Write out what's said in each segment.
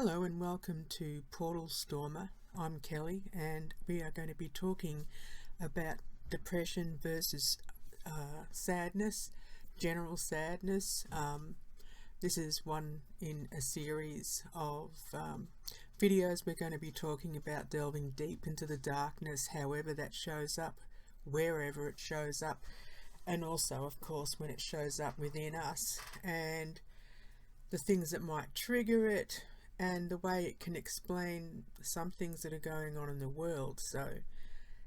Hello and welcome to Portal Stormer. I'm Kelly and we are going to be talking about depression versus sadness, general sadness. This is one in a series of videos. We're going to be talking about delving deep into the darkness, however that shows up, wherever it shows up, and also of course when it shows up within us, and the things that might trigger it, and the way it can explain some things that are going on in the world. So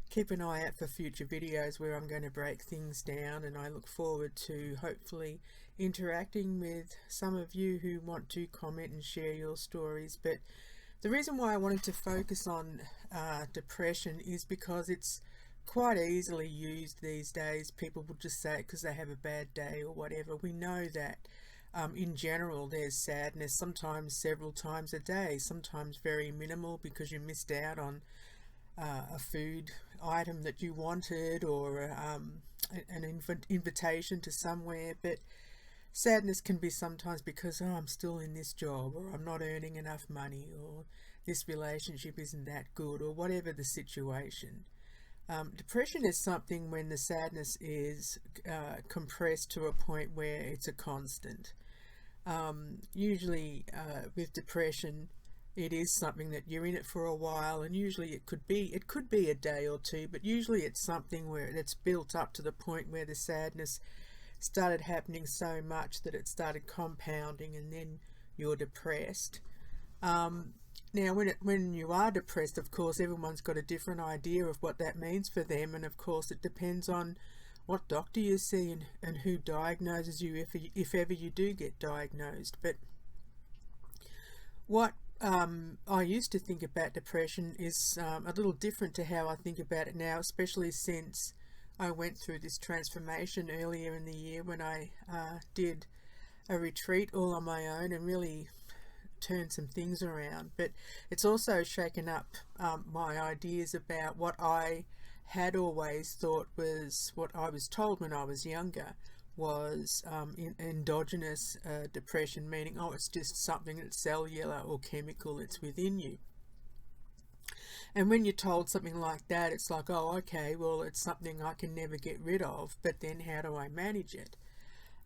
keep an eye out for future videos where I'm going to break things down, and I look forward to hopefully interacting with some of you who want to comment and share your stories. But the reason why I wanted to focus on depression is because it's quite easily used these days. People will just say it because they have a bad day or whatever. We know that in general there's sadness, sometimes several times a day, sometimes very minimal because you missed out on a food item that you wanted, or an invitation to somewhere. But sadness can be sometimes because, oh, I'm still in this job, or I'm not earning enough money, or this relationship isn't that good, or whatever the situation. Depression is something when the sadness is compressed to a point where it's a constant. Usually with depression, it is something that you're in it for a while, and usually it could be a day or two, but usually it's something where it's built up to the point where the sadness started happening so much that it started compounding, and then you're depressed. Now, when you are depressed, of course, everyone's got a different idea of what that means for them, and of course it depends on what doctor you see and who diagnoses you, if ever you do get diagnosed. But what I used to think about depression is a little different to how I think about it now, especially since I went through this transformation earlier in the year when I did a retreat all on my own and really turn some things around. But it's also shaken up my ideas about what I had always thought was, what I was told when I was younger was endogenous depression, meaning, oh, it's just something that's cellular or chemical, it's within you. And when you're told something like that, it's like, oh, okay, well, it's something I can never get rid of, but then how do I manage it?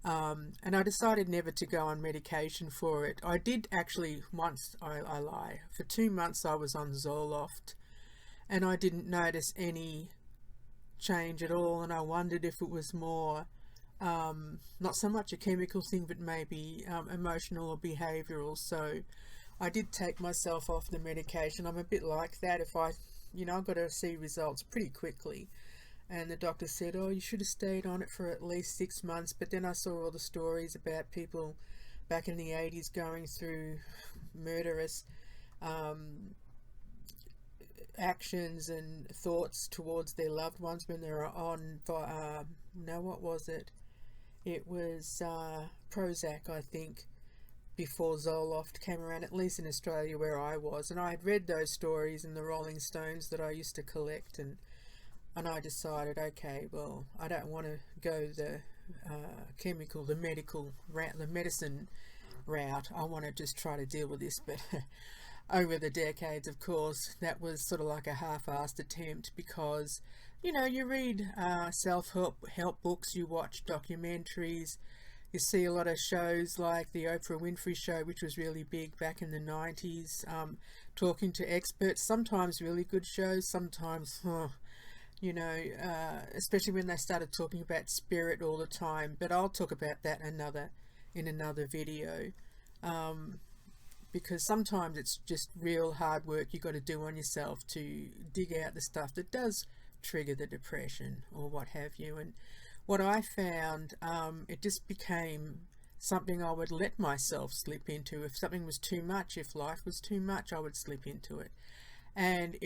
And I decided never to go on medication for it. I did actually once, I lie. For 2 months I was on Zoloft, and I didn't notice any change at all, and I wondered if it was more, not so much a chemical thing, but maybe emotional or behavioural. So I did take myself off the medication. I'm a bit like that. If I've got to see results pretty quickly. And the doctor said, oh, you should have stayed on it for at least 6 months. But then I saw all the stories about people back in the 80s going through murderous actions and thoughts towards their loved ones when they were on, what was it? It was Prozac, I think, before Zoloft came around, at least in Australia where I was. And I had read those stories in the Rolling Stones that I used to collect, and I decided, okay, well, I don't want to go the chemical, the medical route, the medicine route. I want to just try to deal with this. But over the decades, of course, that was sort of like a half-assed attempt, because, you read self-help books, you watch documentaries, you see a lot of shows like the Oprah Winfrey Show, which was really big back in the 90s, talking to experts, sometimes really good shows, sometimes, especially when they started talking about spirit all the time. But I'll talk about that in another video, because sometimes it's just real hard work you got to do on yourself to dig out the stuff that does trigger the depression or what have you. And what I found, it just became something I would let myself slip into. If something was too much, if life was too much, I would slip into it. And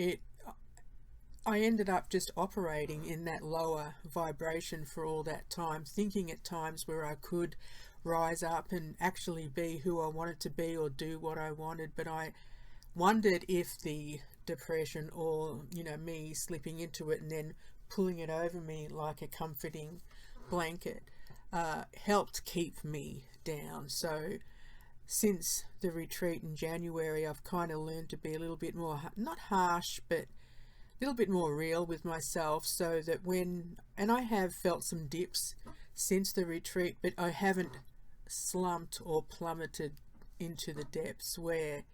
I ended up just operating in that lower vibration for all that time, thinking at times where I could rise up and actually be who I wanted to be or do what I wanted. But I wondered if the depression, or me slipping into it and then pulling it over me like a comforting blanket, helped keep me down. So since the retreat in January, I've kind of learned to be a little bit more, not harsh, but a little bit more real with myself, so that and I have felt some dips since the retreat, but I haven't slumped or plummeted into the depths where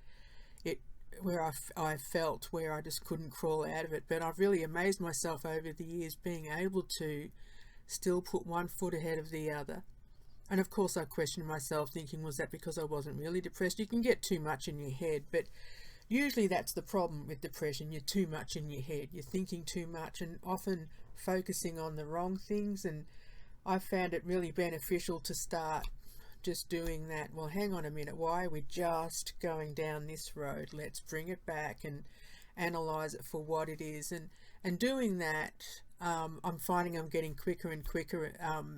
I felt where I just couldn't crawl out of it. But I've really amazed myself over the years being able to still put one foot ahead of the other. And of course I questioned myself, thinking, was that because I wasn't really depressed? You can get too much in your head, but usually that's the problem with depression. You're too much in your head. You're thinking too much and often focusing on the wrong things. And I found it really beneficial to start just doing that. Well, hang on a minute, why are we just going down this road? Let's bring it back and analyze it for what it is. And doing that, I'm finding I'm getting quicker and quicker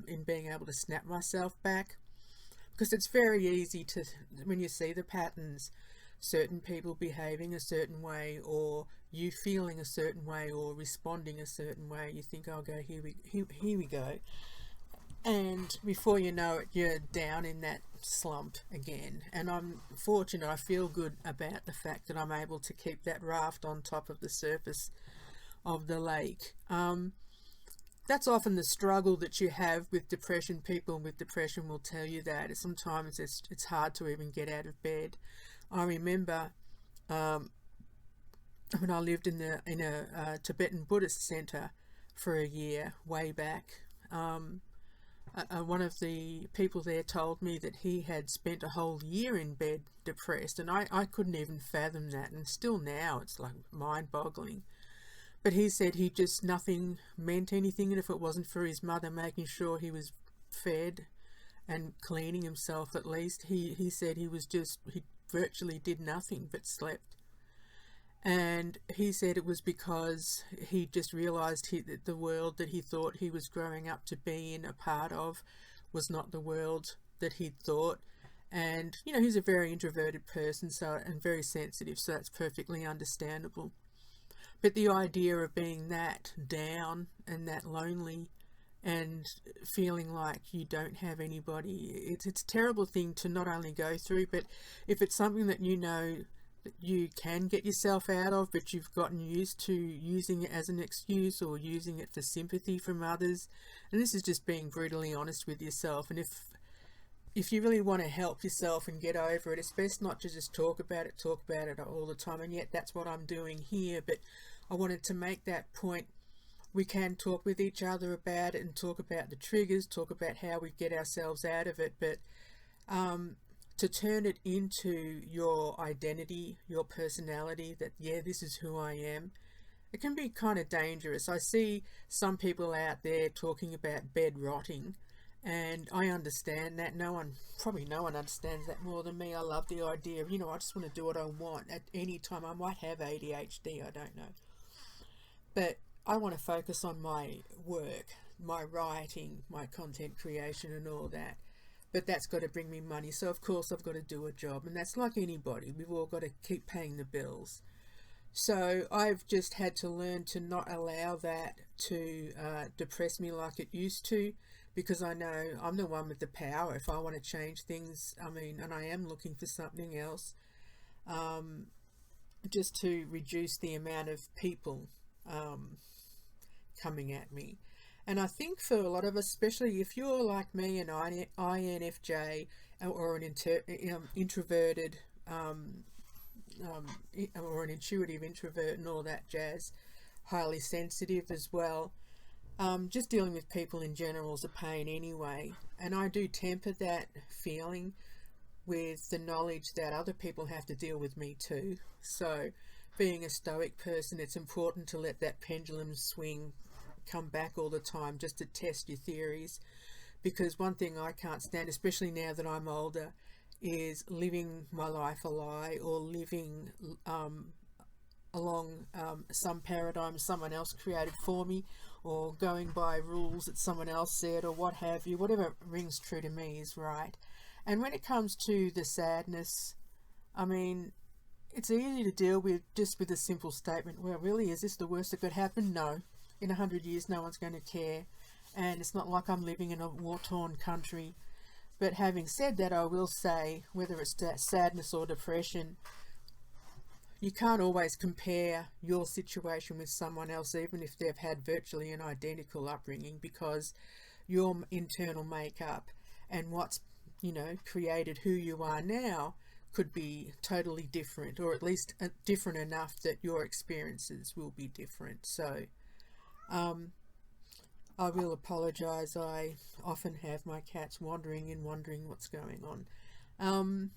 in being able to snap myself back, because it's very easy to, when you see the patterns, certain people behaving a certain way, or you feeling a certain way, or responding a certain way, you think, oh, here we go. And before you know it, you're down in that slump again. And I'm fortunate, I feel good about the fact that I'm able to keep that raft on top of the surface of the lake. That's often the struggle that you have with depression. People with depression will tell you that sometimes it's hard to even get out of bed. I remember when I lived in a Tibetan Buddhist center for a year way back. One of the people there told me that he had spent a whole year in bed depressed, and I couldn't even fathom that, and still now it's like mind-boggling. But he said nothing meant anything, and if it wasn't for his mother making sure he was fed and cleaning himself at least, he said he virtually did nothing but slept. And he said it was because he just realized that the world that he thought he was growing up to be in, a part of, was not the world that he thought. And he's a very introverted person, and very sensitive, so that's perfectly understandable. But the idea of being that down and that lonely and feeling like you don't have anybody, it's a terrible thing to not only go through, but if it's something that that you can get yourself out of, but you've gotten used to using it as an excuse or using it for sympathy from others. And this is just being brutally honest with yourself. And if you really want to help yourself and get over it, it's best not to just talk about it all the time. And yet that's what I'm doing here. But I wanted to make that point. We can talk with each other about it and talk about the triggers, talk about how we get ourselves out of it. But to turn it into your identity, your personality, that, yeah, this is who I am, it can be kind of dangerous. I see some people out there talking about bed rotting, and I understand that. Probably no one understands that more than me. I love the idea of, I just want to do what I want at any time. I might have ADHD, I don't know. But I want to focus on my work, my writing, my content creation and all that. But that's got to bring me money. So of course I've got to do a job, and that's like anybody. We've all got to keep paying the bills. So I've just had to learn to not allow that to depress me like it used to, because I know I'm the one with the power. If I want to change things, and I am looking for something else, just to reduce the amount of people coming at me. And I think for a lot of us, especially if you're like me, an INFJ, or an introverted or an intuitive introvert and all that jazz, highly sensitive as well, just dealing with people in general is a pain anyway. And I do temper that feeling with the knowledge that other people have to deal with me too. So being a stoic person, it's important to let that pendulum swing come back all the time, just to test your theories. Because one thing I can't stand, especially now that I'm older, is living my life a lie, or living along some paradigm someone else created for me, or going by rules that someone else said, or what have you. Whatever rings true to me is right. And when it comes to the sadness, it's easy to deal with just with a simple statement. Well, really, is this the worst that could happen? No. In 100 years, no one's going to care. And it's not like I'm living in a war-torn country. But having said that, I will say, whether it's that sadness or depression, you can't always compare your situation with someone else, even if they've had virtually an identical upbringing, because your internal makeup and what's, created who you are now could be totally different, or at least different enough that your experiences will be different. So I will apologise. I often have my cats wandering and wondering what's going on.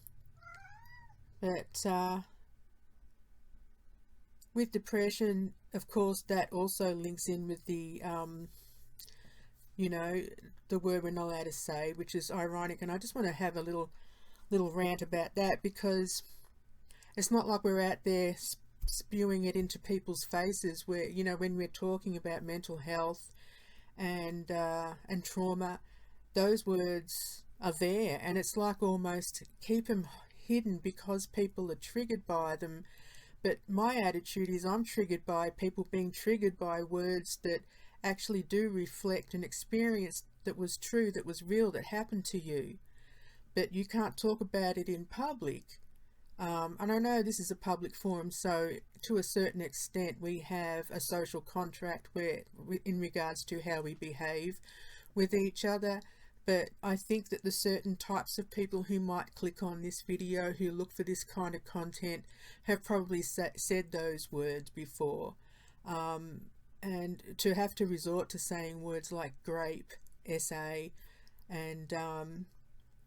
But with depression, of course, that also links in with the, the word we're not allowed to say, which is ironic. And I just want to have a little rant about that, because it's not like we're out there spewing it into people's faces, where, when we're talking about mental health and trauma, those words are there, and it's like almost keep them hidden because people are triggered by them. But my attitude is I'm triggered by people being triggered by words that actually do reflect an experience that was true, that was real, that happened to you. But you can't talk about it in public. And I know this is a public forum, so to a certain extent we have a social contract where, in regards to how we behave with each other. But I think that the certain types of people who might click on this video, who look for this kind of content, have probably said those words before. And to have to resort to saying words like grape, SA, and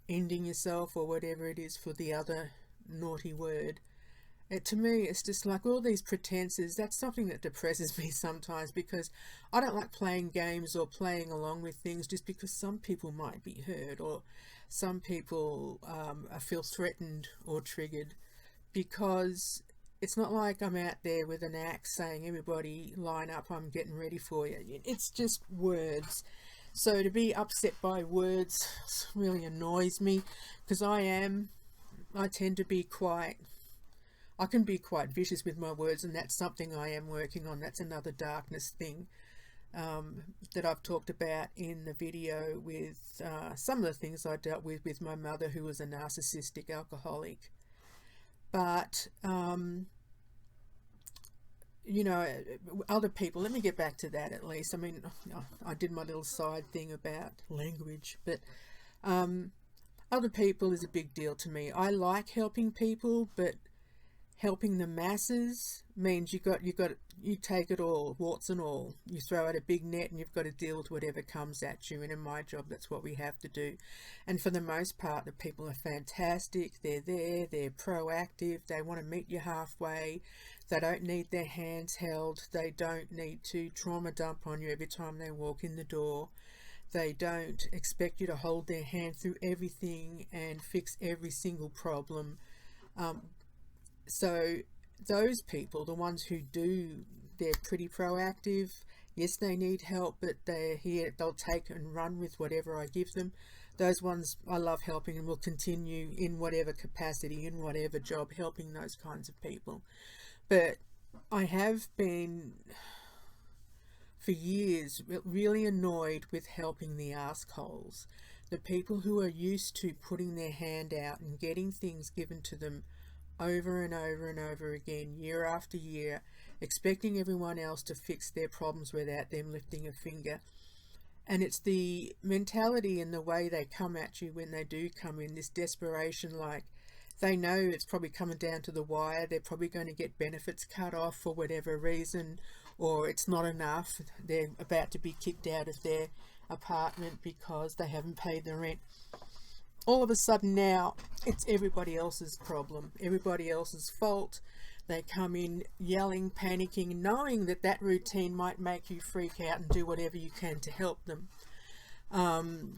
ending yourself, or whatever it is for the other naughty word, to me it's just like all these pretenses. That's something that depresses me sometimes, because I don't like playing games or playing along with things just because some people might be hurt, or some people feel threatened or triggered, because it's not like I'm out there with an axe saying, everybody line up, I'm getting ready for you. It's just words. So to be upset by words really annoys me, because I tend to be I can be quite vicious with my words, and that's something I am working on. That's another darkness thing that I've talked about in the video with some of the things I dealt with my mother, who was a narcissistic alcoholic. But other people, let me get back to that at least. I mean, I did my little side thing about language, but other people is a big deal to me. I like helping people, but helping the masses means you take it all, warts and all. You throw out a big net and you've got to deal with whatever comes at you. And in my job, that's what we have to do. And for the most part, the people are fantastic. They're there, they're proactive, they want to meet you halfway. They don't need their hands held. They don't need to trauma dump on you every time they walk in the door. They don't expect you to hold their hand through everything and fix every single problem. So those people, the ones who do, they're pretty proactive. Yes, they need help, but they're here, they'll take and run with whatever I give them. Those ones I love helping, and will continue in whatever capacity, in whatever job, helping those kinds of people. But I have been, for years, really annoyed with helping the arseholes. The people who are used to putting their hand out and getting things given to them over and over and over again, year after year, expecting everyone else to fix their problems without them lifting a finger. And it's the mentality and the way they come at you when they do come in, this desperation, like they know it's probably coming down to the wire, they're probably going to get benefits cut off for whatever reason, or it's not enough, they're about to be kicked out of their apartment because they haven't paid the rent. All of a sudden now it's everybody else's problem, everybody else's fault. They come in yelling, panicking, knowing that that routine might make you freak out and do whatever you can to help them.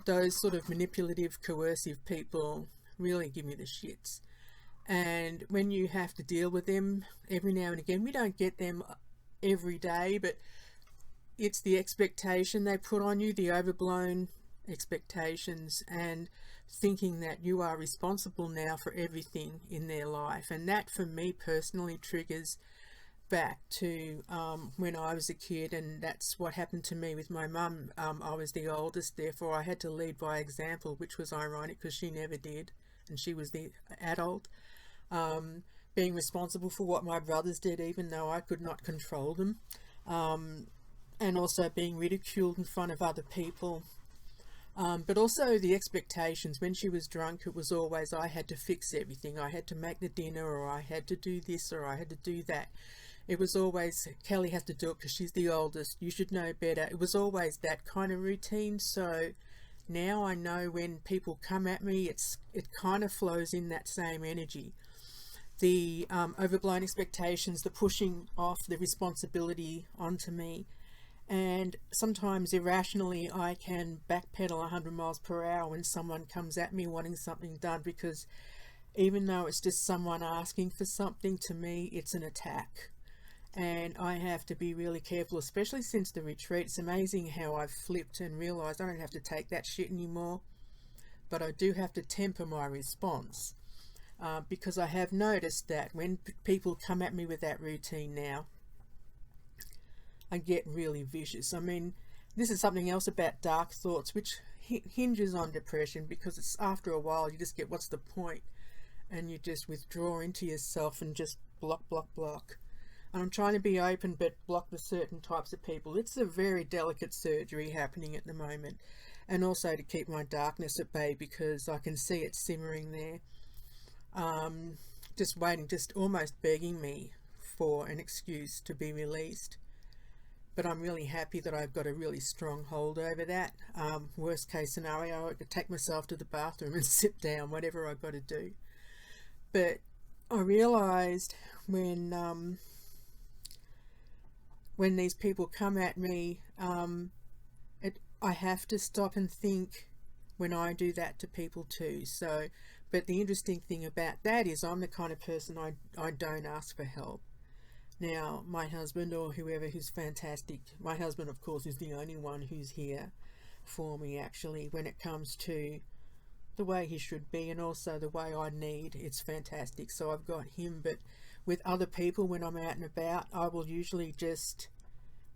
Those sort of manipulative, coercive people really give me the shits. And when you have to deal with them every now and again, we don't get them every day, but it's the expectation they put on you, the overblown expectations, and thinking that you are responsible now for everything in their life. And that, for me personally, triggers back to when I was a kid, and that's what happened to me with my mum. I was the oldest, therefore I had to lead by example, which was ironic because she never did, and she was the adult. Being responsible for what my brothers did, even though I could not control them, and also being ridiculed in front of other people. But also the expectations. When she was drunk, it was always I had to fix everything. I had to make the dinner, or I had to do this, or I had to do that. It was always, Kelly has to do it because she's the oldest. You should know better. It was always that kind of routine. So now I know when people come at me, it kind of flows in that same energy. The overblown expectations, the pushing off the responsibility onto me. And sometimes irrationally I can backpedal 100 miles per hour when someone comes at me wanting something done, because even though it's just someone asking for something, to me it's an attack. And I have to be really careful, especially since the retreat. It's amazing how I've flipped and realised I don't have to take that shit anymore, but I do have to temper my response, because I have noticed that when people come at me with that routine now, I get really vicious. I mean, this is something else about dark thoughts, which hinges on depression, because it's after a while you just get, what's the point? And you just withdraw into yourself and just block, block, block. And I'm trying to be open, but block with certain types of people. It's a very delicate surgery happening at the moment. And also to keep my darkness at bay, because I can see it simmering there. Just waiting, just almost begging me for an excuse to be released. But I'm really happy that I've got a really strong hold over that. Worst case scenario, I could take myself to the bathroom and sit down, whatever I've got to do. But I realised when these people come at me, I have to stop and think when I do that to people too. So, but the interesting thing about that is I'm the kind of person I don't ask for help. Now, my husband, or whoever, who's fantastic, my husband of course is the only one who's here for me actually when it comes to the way he should be, and also the way I need. It's fantastic, so I've got him. But with other people, when I'm out and about, I will usually just,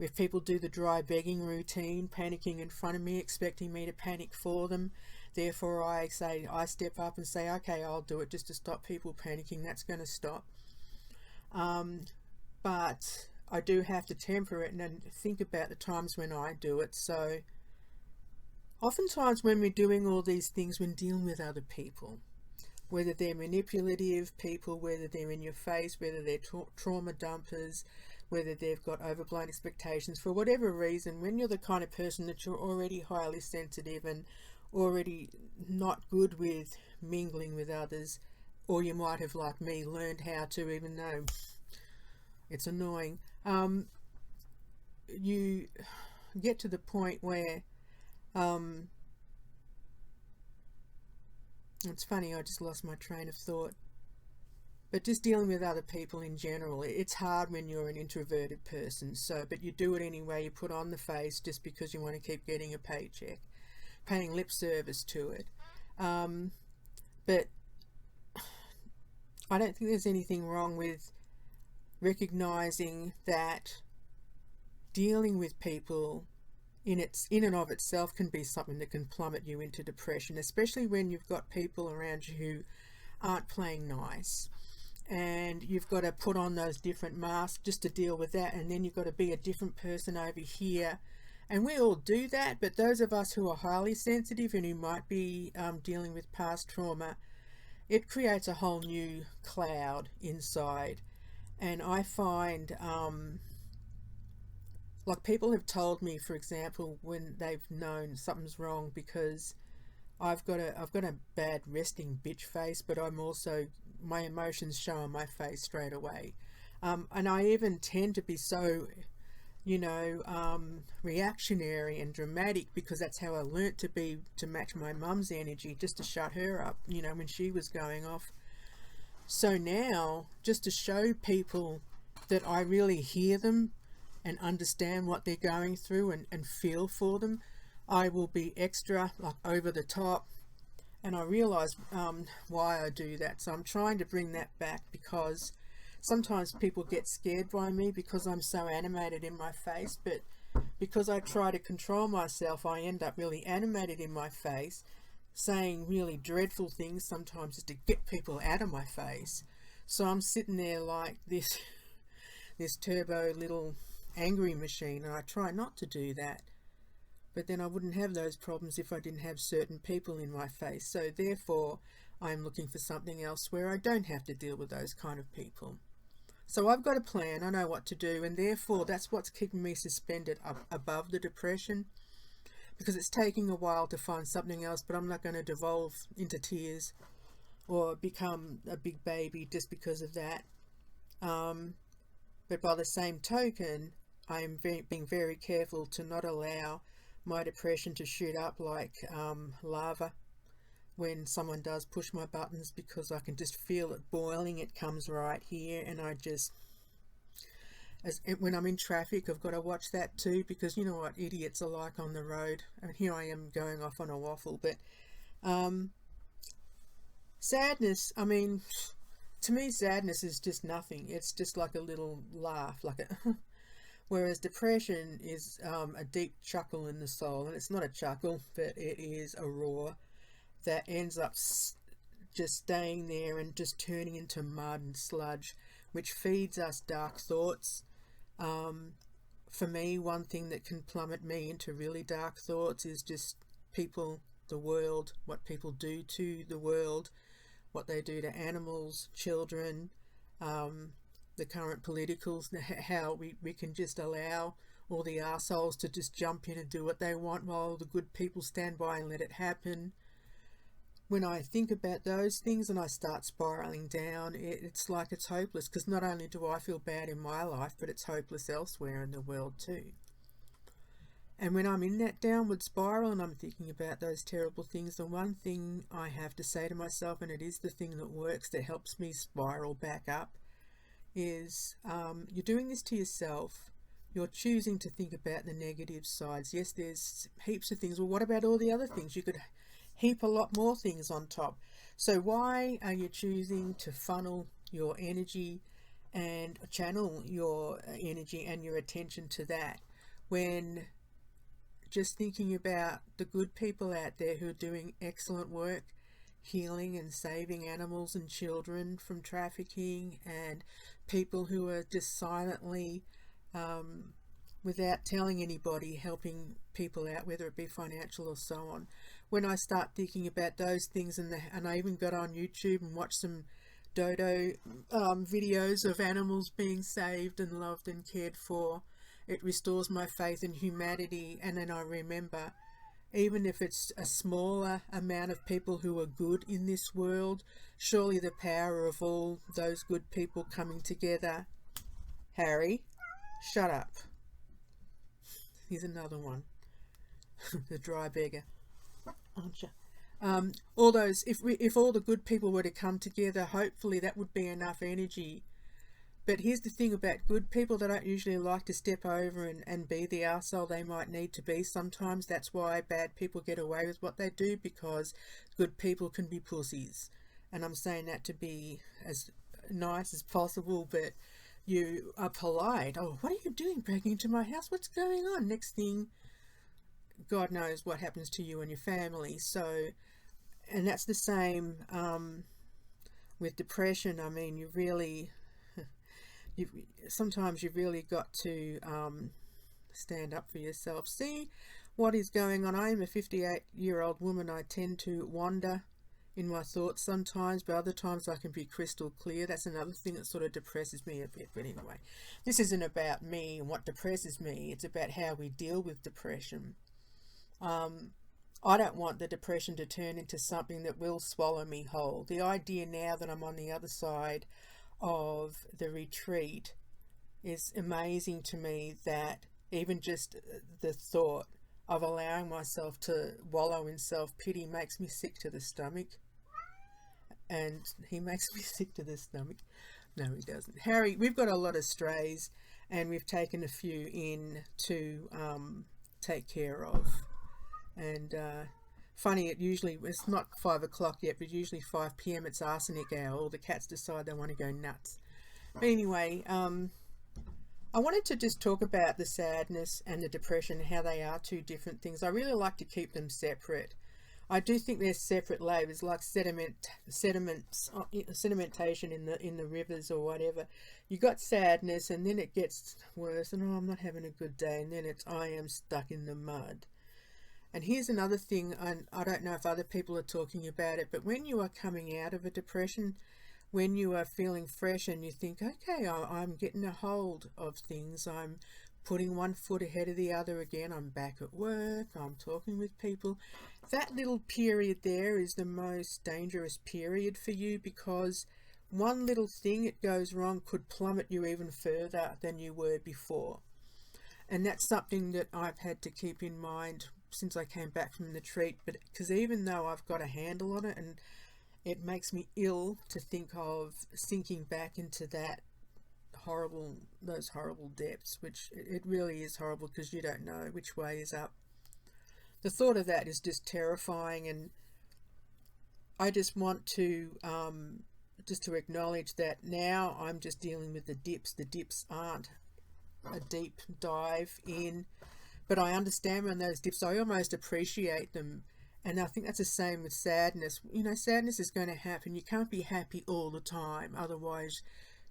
if people do the dry begging routine, panicking in front of me, expecting me to panic for them, therefore I step up and say, okay, I'll do it just to stop people panicking. That's going to stop. But I do have to temper it and then think about the times when I do it. So oftentimes when we're doing all these things, when dealing with other people, whether they're manipulative people, whether they're in your face, whether they're trauma dumpers, whether they've got overblown expectations, for whatever reason, when you're the kind of person that you're already highly sensitive and already not good with mingling with others, or you might have, like me, learned how to, even though it's annoying, you get to the point where it's funny, I just lost my train of thought. But just dealing with other people in general, it's hard when you're an introverted person. So, but you do it anyway. You put on the face just because you want to keep getting a paycheck, paying lip service to it. But I don't think there's anything wrong with recognizing that dealing with people in and of itself can be something that can plummet you into depression, especially when you've got people around you who aren't playing nice, and you've got to put on those different masks just to deal with that, and then you've got to be a different person over here. And we all do that, but those of us who are highly sensitive and who might be dealing with past trauma, it creates a whole new cloud inside. And I find like people have told me, for example, when they've known something's wrong, because I've got a bad resting bitch face, but I'm also, my emotions show on my face straight away. And I even tend to be so, reactionary and dramatic, because that's how I learnt to be, to match my mum's energy, just to shut her up, when she was going off. So now, just to show people that I really hear them and understand what they're going through and feel for them, I will be extra, like, over the top. And I realise why I do that. So I'm trying to bring that back, because sometimes people get scared by me because I'm so animated in my face, but because I try to control myself, I end up really animated in my face, saying really dreadful things sometimes just to get people out of my face. So I'm sitting there like this this turbo little angry machine, and I try not to do that. But then I wouldn't have those problems if I didn't have certain people in my face. So therefore, I'm looking for something else where I don't have to deal with those kind of people. So I've got a plan, I know what to do, and therefore that's what's keeping me suspended up above the depression, because it's taking a while to find something else, but I'm not going to devolve into tears or become a big baby just because of that. But by the same token, I'm being very careful to not allow my depression to shoot up like lava when someone does push my buttons, because I can just feel it boiling. It comes right here, and I just, when I'm in traffic, I've got to watch that too, because you know what idiots are like on the road. And here I am going off on a waffle, but sadness, I mean, to me sadness is just nothing. It's just like a little laugh, like a whereas depression is a deep chuckle in the soul, and it's not a chuckle, but it is a roar that ends up just staying there and just turning into mud and sludge, which feeds us dark thoughts. For me, one thing that can plummet me into really dark thoughts is just people, the world, what people do to the world, what they do to animals, children, the current politicals, how we can just allow all the arseholes to just jump in and do what they want while the good people stand by and let it happen. When I think about those things and I start spiraling down, it's like it's hopeless, because not only do I feel bad in my life, but it's hopeless elsewhere in the world too. And when I'm in that downward spiral and I'm thinking about those terrible things, the one thing I have to say to myself, and it is the thing that works, that helps me spiral back up, is you're doing this to yourself. You're choosing to think about the negative sides. Yes, there's heaps of things. Well, what about all the other things? You could heap a lot more things on top. So why are you choosing to funnel your energy and channel your energy and your attention to that, when just thinking about the good people out there who are doing excellent work, healing and saving animals and children from trafficking, and people who are just silently, without telling anybody, helping people out, whether it be financial or so on. When I start thinking about those things, and I even got on YouTube and watched some dodo videos of animals being saved and loved and cared for, it restores my faith in humanity. And then I remember, even if it's a smaller amount of people who are good in this world, surely the power of all those good people coming together. Harry, shut up. Here's another one. The dry beggar. Aren't you? All those, if all the good people were to come together, hopefully that would be enough energy. But here's the thing about good people: they don't usually like to step over and be the arsehole they might need to be sometimes. That's why bad people get away with what they do, because good people can be pussies. And I'm saying that to be as nice as possible, but you are polite. Oh, what are you doing breaking into my house? What's going on? Next thing, God knows what happens to you and your family. So, and that's the same with depression. I mean, sometimes you've really got to stand up for yourself. See what is going on. I am a 58-year-old woman. I tend to wander in my thoughts sometimes, but other times I can be crystal clear. That's another thing that sort of depresses me a bit. But anyway, this isn't about me and what depresses me. It's about how we deal with depression. I don't want the depression to turn into something that will swallow me whole. The idea now that I'm on the other side of the retreat is amazing to me, that even just the thought of allowing myself to wallow in self-pity makes me sick to the stomach. And he makes me sick to the stomach. No, he doesn't. Harry, we've got a lot of strays, and we've taken a few in to take care of. And funny, it's not 5 o'clock yet, but usually 5 p.m. it's arsenic hour. All the cats decide they want to go nuts. But anyway, I wanted to just talk about the sadness and the depression, how they are two different things. I really like to keep them separate. I do think they're separate layers, like sedimentation in the rivers or whatever. You got sadness, and then it gets worse, and I'm not having a good day, and then it's I am stuck in the mud. And here's another thing, and I don't know if other people are talking about it, but when you are coming out of a depression, when you are feeling fresh and you think, okay, I'm getting a hold of things, I'm putting one foot ahead of the other again, I'm back at work, I'm talking with people, that little period there is the most dangerous period for you, because one little thing that goes wrong could plummet you even further than you were before. And that's something that I've had to keep in mind since I came back from the retreat. But because even though I've got a handle on it, and it makes me ill to think of sinking back into those horrible depths, which it really is horrible, because you don't know which way is up. The thought of that is just terrifying, and I just want to acknowledge that now I'm just dealing with the dips. The dips aren't a deep dive in, but I understand when those dips, I almost appreciate them. And I think that's the same with sadness. You know, sadness is going to happen. You can't be happy all the time, otherwise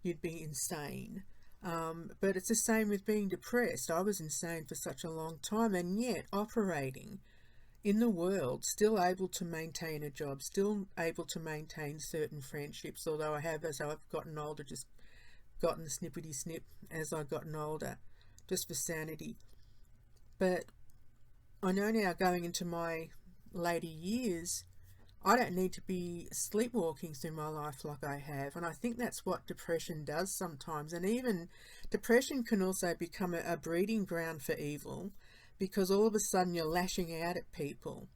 you'd be insane. But it's the same with being depressed. I was insane for such a long time, and yet operating in the world, still able to maintain a job, still able to maintain certain friendships, although I have, as I've gotten older, just gotten the snippety snip as I've gotten older, just for sanity. But I know now, going into my later years, I don't need to be sleepwalking through my life like I have. And I think that's what depression does sometimes. And even depression can also become a breeding ground for evil, because all of a sudden you're lashing out at people.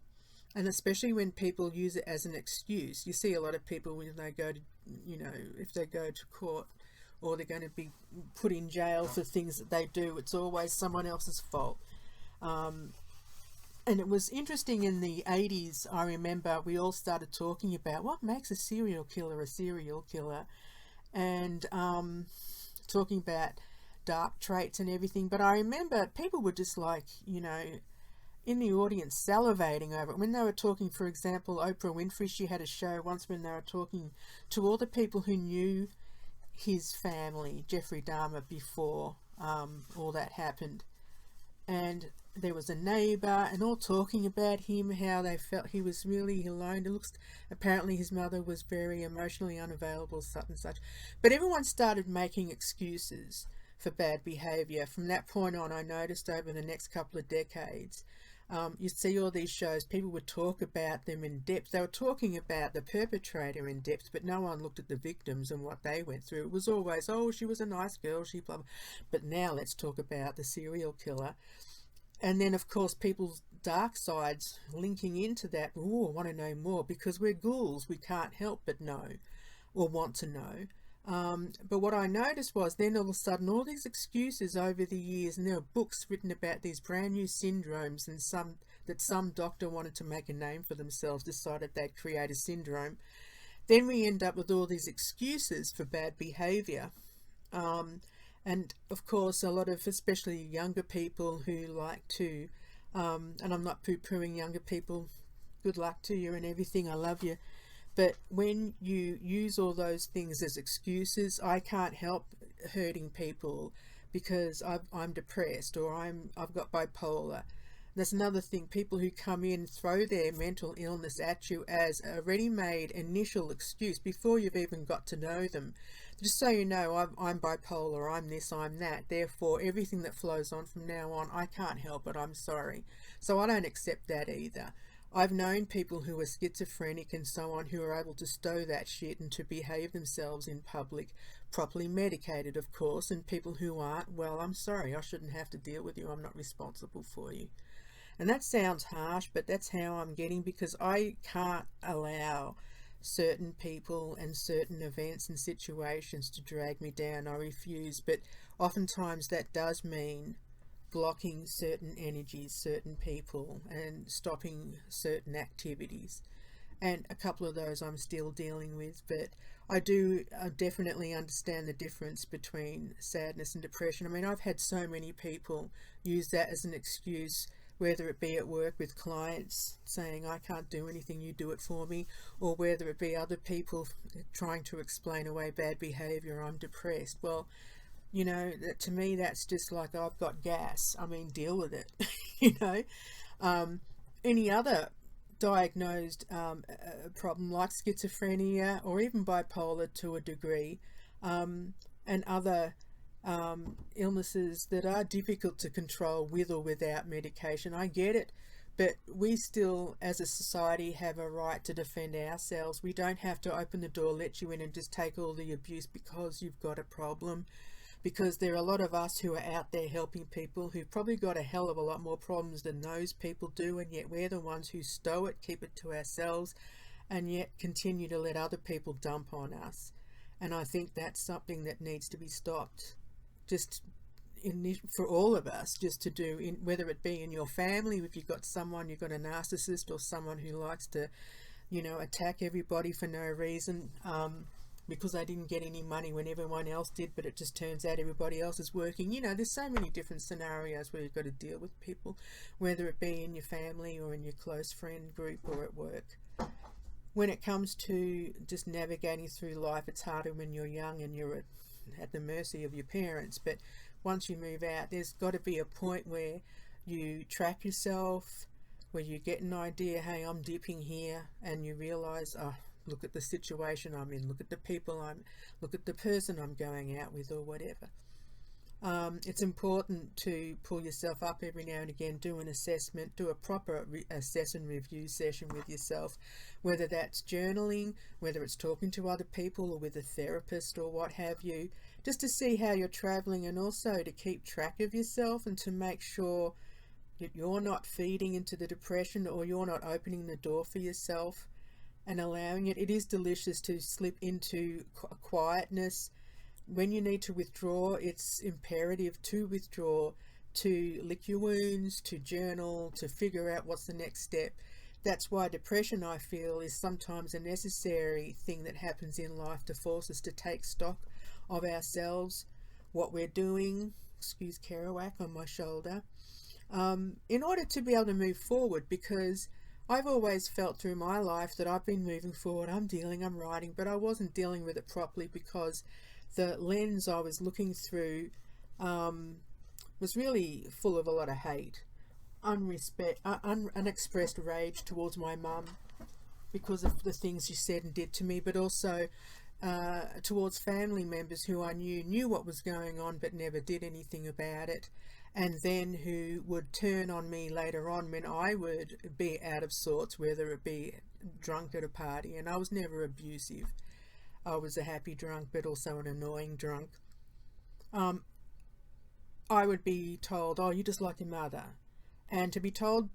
And especially when people use it as an excuse. You see a lot of people when they go to, if they go to court, or they're going to be put in jail for things that they do, it's always someone else's fault. And it was interesting in the 80s, I remember we all started talking about what makes a serial killer, and talking about dark traits and everything. But I remember people were just like, in the audience salivating over it. When they were talking, for example, Oprah Winfrey, she had a show once when they were talking to all the people who knew his family, Jeffrey Dahmer, before all that happened. And there was a neighbour, and all talking about him, how they felt he was really alone. Apparently his mother was very emotionally unavailable, such and such. But everyone started making excuses for bad behaviour. From that point on, I noticed over the next couple of decades, you see all these shows, people would talk about them in depth. They were talking about the perpetrator in depth, but no one looked at the victims and what they went through. It was always, oh, she was a nice girl, she blah, blah. But now let's talk about the serial killer. And then, of course, people's dark sides linking into that. Oh, I want to know more, because we're ghouls. We can't help but know, or want to know. But what I noticed was then all of a sudden all these excuses over the years, and there were books written about these brand new syndromes, and some doctor wanted to make a name for themselves, decided they'd create a syndrome. Then we end up with all these excuses for bad behaviour. And of course a lot of, especially younger people who like to, and I'm not poo-pooing younger people, good luck to you and everything, I love you. But when you use all those things as excuses, I can't help hurting people because I'm depressed, or I've got bipolar. That's another thing. People who come in throw their mental illness at you as a ready-made initial excuse before you've even got to know them. Just so you know, I'm bipolar, I'm this, I'm that. Therefore, everything that flows on from now on, I can't help it, I'm sorry. So I don't accept that either. I've known people who are schizophrenic and so on, who are able to stow that shit and to behave themselves in public, properly medicated, of course, and people who aren't, well, I'm sorry, I shouldn't have to deal with you, I'm not responsible for you. And that sounds harsh, but that's how I'm getting, because I can't allow certain people and certain events and situations to drag me down. I refuse, but oftentimes that does mean blocking certain energies, certain people, and stopping certain activities. and a couple of those I'm still dealing with, but I do definitely understand the difference between sadness and depression. I mean, I've had so many people use that as an excuse, whether it be at work with clients saying, I can't do anything, you do it for me, or whether it be other people trying to explain away bad behaviour, I'm depressed. Well, you know, to me that's just like, I've got gas. I mean, deal with it. You know, any other diagnosed problem like schizophrenia or even bipolar to a degree, and other illnesses that are difficult to control with or without medication. I get it, but we still as a society have a right to defend ourselves. We don't have to open the door, let you in and just take all the abuse because you've got a problem, because there are a lot of us who are out there helping people who've probably got a hell of a lot more problems than those people do, and yet we're the ones who stow it, keep it to ourselves, and yet continue to let other people dump on us. And I think that's something that needs to be stopped, just for all of us, just to do, whether it be in your family, if you've got someone, you've got a narcissist or someone who likes to, you know, attack everybody for no reason, because they didn't get any money when everyone else did, but it just turns out everybody else is working. You know, there's so many different scenarios where you've got to deal with people, whether it be in your family or in your close friend group or at work. When it comes to just navigating through life, it's harder when you're young and you're at the mercy of your parents. But once you move out, there's got to be a point where you track yourself, where you get an idea, hey, I'm dipping here, and you realize, oh, look at the situation I'm in, look at the people look at the person I'm going out with or whatever. It's important to pull yourself up every now and again, do an assessment, do a proper assess and review session with yourself, whether that's journaling, whether it's talking to other people or with a therapist or what have you, just to see how you're travelling, and also to keep track of yourself and to make sure that you're not feeding into the depression or you're not opening the door for yourself and allowing it. It is delicious to slip into quietness. When you need to withdraw, it's imperative to withdraw, to lick your wounds, to journal, to figure out what's the next step. That's why depression, I feel, is sometimes a necessary thing that happens in life to force us to take stock of ourselves, what we're doing, excuse Kerouac on my shoulder, in order to be able to move forward, because I've always felt through my life that I've been moving forward, I'm writing, but I wasn't dealing with it properly because the lens I was looking through was really full of a lot of hate, unexpressed rage towards my mum because of the things she said and did to me, but also towards family members who I knew what was going on but never did anything about it, and then who would turn on me later on when I would be out of sorts, whether it be drunk at a party. And I was never abusive. I was a happy drunk, but also an annoying drunk. I would be told, oh, you're just like your mother. And to be told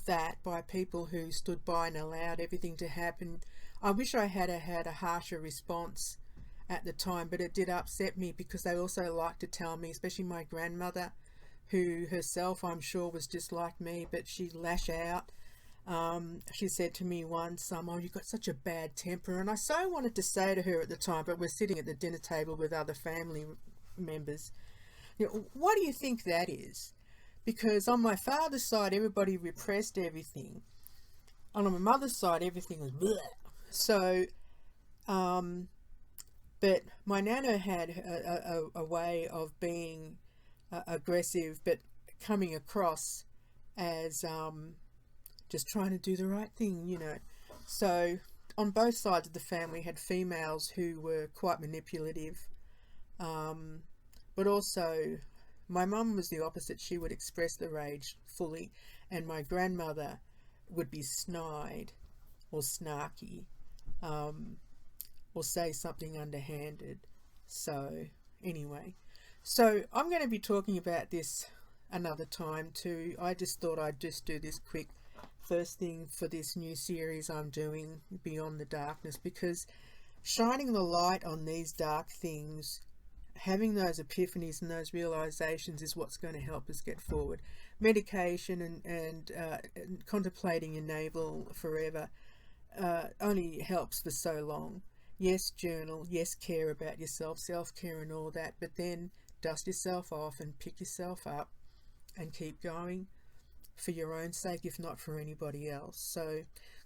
that by people who stood by and allowed everything to happen, I wish I had a harsher response at the time, but it did upset me because they also liked to tell me, especially my grandmother, who herself I'm sure was just like me, but she'd lash out. She said to me once, oh, you've got such a bad temper. And I so wanted to say to her at the time, but we're sitting at the dinner table with other family members, you know, what do you think that is? Because on my father's side, everybody repressed everything. On my mother's side, everything was bleh. So, but my nana had a way of being aggressive, but coming across as just trying to do the right thing, you know. So on both sides of the family had females who were quite manipulative, but also my mum was the opposite. She would express the rage fully, and my grandmother would be snide or snarky, or say something underhanded. So anyway, so I'm going to be talking about this another time too. I just thought I'd just do this quick first thing for this new series I'm doing, Beyond the Darkness, because shining the light on these dark things, having those epiphanies and those realizations is what's going to help us get forward. Medication and contemplating your navel forever only helps for so long. Yes, journal, yes, care about yourself, self-care and all that, but then dust yourself off and pick yourself up and keep going for your own sake, if not for anybody else. So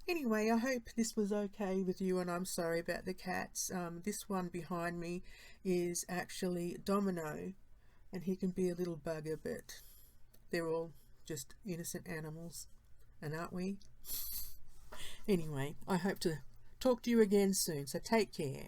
anyway, I hope this was okay with you, and I'm sorry about the cats. This one behind me is actually Domino, and he can be a little bugger, but they're all just innocent animals, and aren't we? Anyway, I hope to talk to you again soon, so take care.